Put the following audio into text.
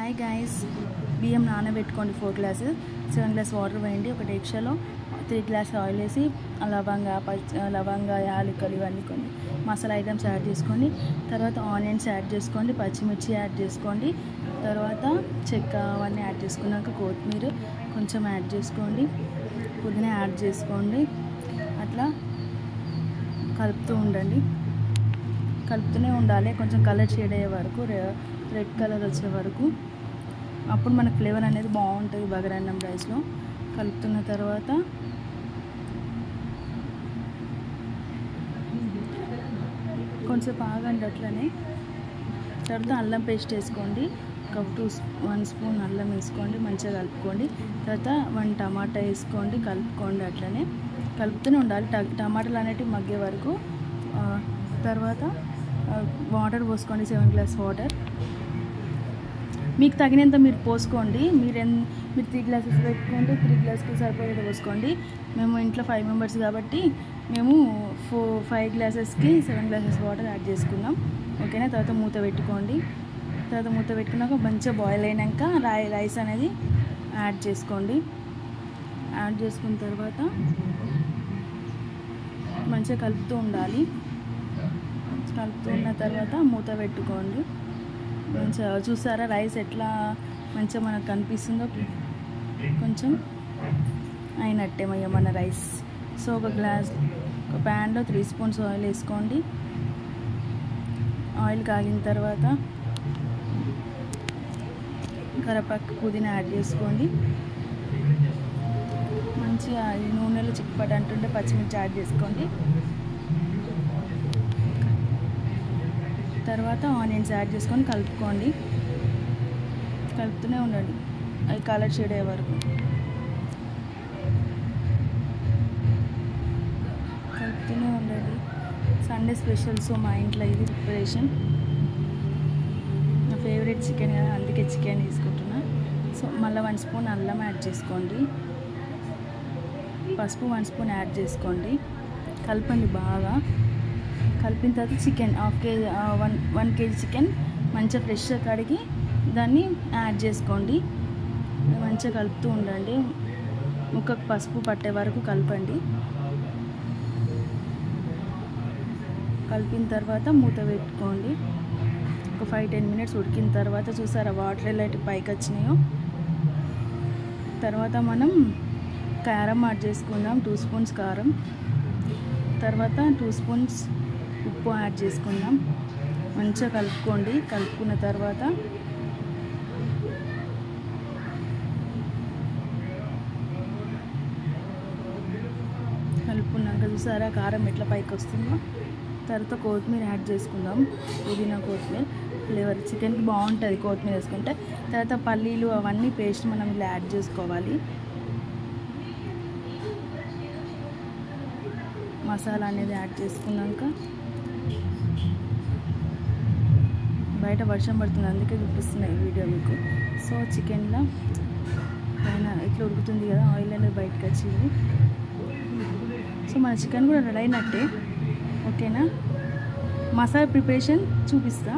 Hi guys, బియ్యం నానబెట్టుకోండి 4 glasses, 7 glass water వేయండి. ఒక డేక్షలో 3 గ్లాస్ ఆయిల్ వేసి లవంగా యాలకులు ఇవన్నీ కొన్ని మసాలా ఐటమ్స్ యాడ్ చేసుకోండి. తర్వాత ఆనియన్స్ యాడ్ చేసుకోండి, పచ్చిమిర్చి యాడ్ చేసుకోండి. తర్వాత చెక్క అవన్నీ యాడ్ చేసుకున్నాక కొత్తిమీర కొంచెం యాడ్ చేసుకోండి, పుదీనా యాడ్ చేసుకోండి. అట్లా కలుపుతూ ఉండండి, కలుపుతూనే ఉండాలి. కొంచెం కలర్ షేడ్ అయ్యే వరకు, రెడ్ కలర్ వచ్చే వరకు. అప్పుడు మనకు ఫ్లేవర్ అనేది బాగుంటుంది బగారన్నం రైస్లో. కలుపుతున్న తర్వాత కొంచెం ఆగండి అట్లనే. తర్వాత అల్లం పేస్ట్ వేసుకోండి, ఒక 1 స్పూన్ అల్లం వేసుకోండి, మంచిగా కలుపుకోండి. తర్వాత 1 టమాటా వేసుకోండి, కలుపుకోండి. అట్లనే కలుపుతూనే ఉండాలి టమాటాలు అనేటివి మగ్గే వరకు. తర్వాత వాటర్ పోసుకోండి, 7 గ్లాస్ వాటర్. మీకు తగినంత మీరు పోసుకోండి. మీరు 3 గ్లాసెస్ పెట్టుకోండి, 3 గ్లాస్కి సరిపోయేది పోసుకోండి. మేము ఇంట్లో 5 మెంబర్స్ కాబట్టి మేము 5 గ్లాసెస్కి 7 గ్లాసెస్ వాటర్ యాడ్ చేసుకున్నాం. ఓకేనా. తర్వాత మూత పెట్టుకోండి. తర్వాత మూత పెట్టుకున్నాక మంచిగా బాయిల్ అయినాక రైస్ అనేది యాడ్ చేసుకోండి. యాడ్ చేసుకున్న తర్వాత మంచిగా కలుపుతూ ఉండాలి. కలుపుతున్న తర్వాత మూత పెట్టుకోండి. మంచిగా చూసారా రైస్ ఎట్లా మంచిగా మనకు కనిపిస్తుందో, కొంచెం అయినట్టే మన రైస్. సో ఒక ప్యాన్లో 3 స్పూన్స్ ఆయిల్ వేసుకోండి. ఆయిల్ కాగిన తర్వాత కరివేపాకు పుదీనా యాడ్ చేసుకోండి. మంచిగా నూనెలో చిక్కపడి అంటుంటే పచ్చిమిర్చి యాడ్ చేసుకోండి. తర్వాత ఆనియన్స్ యాడ్ చేసుకొని కలుపుకోండి. కలుపుతూనే ఉండండి అవి కలర్ షేడ్ అయ్యే వరకు. కలుపుతూనే ఉండండి. సండే స్పెషల్, సో మా ఇంట్లో ఇది ప్రిపరేషన్. నా ఫేవరెట్ చికెన్ కదా, అందుకే చికెన్ తీసుకుంటున్నా. సో మళ్ళీ 1 స్పూన్ అల్లం యాడ్ చేసుకోండి. పసుపు 1 స్పూన్ యాడ్ చేసుకోండి. కలపండి బాగా. కలిపిన తర్వాత చికెన్ 1 కేజీ చికెన్ మంచిగా ఫ్రెష్గా కడిగి దాన్ని యాడ్ చేసుకోండి. మంచిగా కలుపుతూ ఉండండి. ముక్కకు పసుపు పట్టే వరకు కలపండి. కలిపిన తర్వాత మూత పెట్టుకోండి. ఒక 5-10 మినిట్స్ ఉడికిన తర్వాత చూసారా వాటర్ ఎలాంటి పైకి వచ్చినాయో. తర్వాత మనం కారం యాడ్ చేసుకుందాం, 2 స్పూన్స్ కారం. తర్వాత 2 స్పూన్స్ ఉప్పు యాడ్ చేసుకుందాం. మంచిగా కలుపుకోండి. కలుపుకున్న తర్వాత కలుపుకున్నాక చూసారా కారం ఎట్లా పైకి వస్తుందో. తర్వాత కొత్తిమీర యాడ్ చేసుకుందాం, పుదీనా కొత్తిమీర. ఫ్లేవర్ చికెన్కి బాగుంటుంది కొత్తిమీర వేసుకుంటే. తర్వాత పల్లీలు అవన్నీ పేస్ట్ మనం ఇలా యాడ్ చేసుకోవాలి. మసాలా అనేది యాడ్ చేసుకున్నాక, బయట వర్షం పడుతుంది అందుకే చూపిస్తున్నాయి వీడియో మీకు. సో చికెన్లో పైన ఇట్లా ఉడుకుతుంది కదా, ఆయిల్ అనేది బయటకు వచ్చింది. సో మన చికెన్ కూడా రెడీ అయినట్టే. ఓకేనా. మసాలా ప్రిపరేషన్ చూపిస్తా.